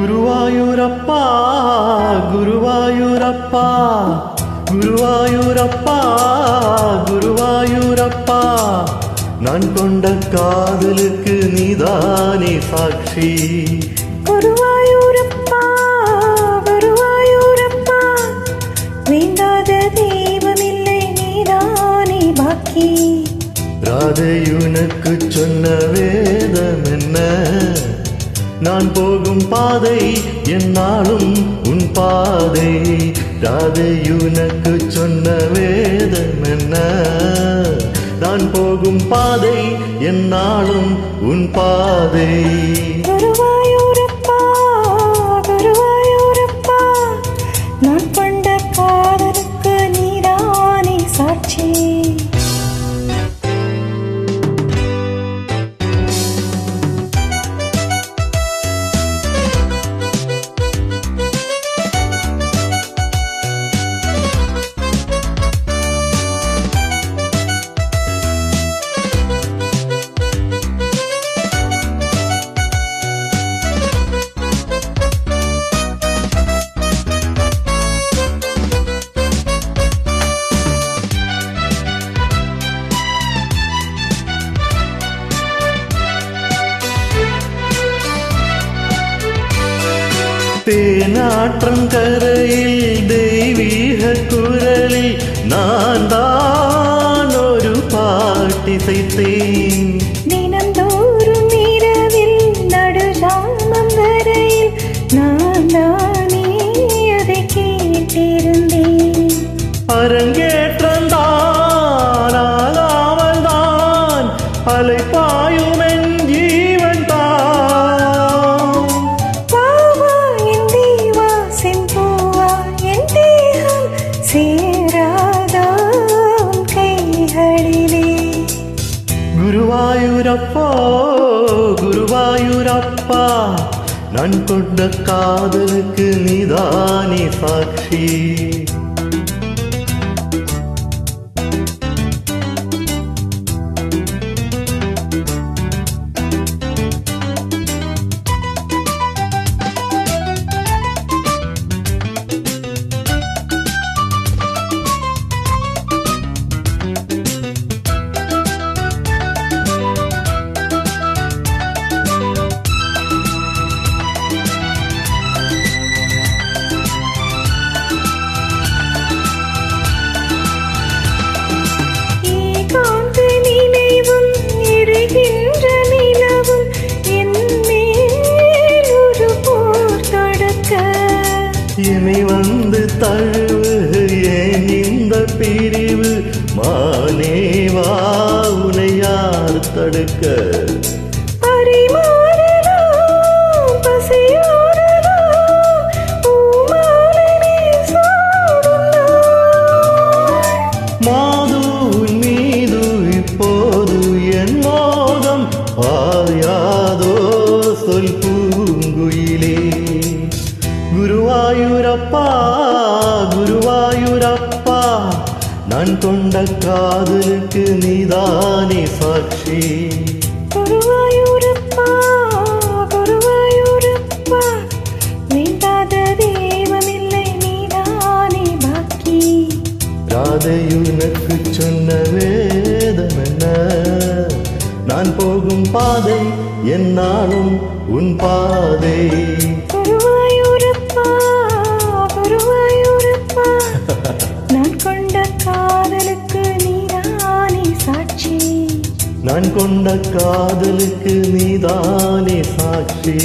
குருவாயூரப்பா குருவாயூரப்பா குருவாயூரப்பா குருவாயூரப்பா நான் கொண்ட காதலுக்கு நீதானே சாட்சி. குருவாயூரப்பா குருவாயூரப்பா வேண்டாத தெய்வமில்லை நீதானே பாக்கி. ராதையுனக்கு சொன்ன வேதம் என்ன, நான் போகும் பாதை என்னாலும் உன் பாதை. ராதையுனக்கு சொன்ன வேதம் என்ன, நான் போகும் பாதை என்னாலும் உன் பாதை. குருவாயூரப்பா குருவாயூரப்பா நான் கொண்ட காதலுக்கு நீதானே சாட்சி. தேனாற்றம் கரையில் தெய்வீக குரலில் நான் தான் ஒரு பாட்டிசைத்தேன். தினந்தோறும் இரவில் நடுஜாமம் வரையில் நான் தானே அதை கேட்டிருந்தேன். அரங்கேற்றந்தான் ஆகாமல் தான் அலைப்பாயும் என் ஜீவன் தான். குருவாயூரப்பா குருவாயூரப்பா நான் கொண்ட காதலுக்கு நீதானே சாட்சி. என்னை வந்து தழுவு ஏன் இந்த பிரிவு, மானேவா உனை யார் தடுக்க. மாது மீது இப்போது என் மோகம் ஆயாதோ சொல் பூங்குயிலே. குருவாயூரப்பா குருவாயூரப்பா நான் கொண்ட காதலுக்கு நீதானே சாட்சி. குருவாயூரப்பா குருவாயூரப்பா வேண்டாத தெய்வமில்லை நீதானே பாக்கி. ராதையுனக்கு சொன்ன வேதம் என்ன, நான் போகும் பாதை என்னாலும் உன் பாதை. குருவாயூரப்பா குருவாயூரப்பா நான் கொண்ட காதலுக்கு நீதானே சாட்சி. நான் கொண்ட காதலுக்கு நீதானே சாட்சி.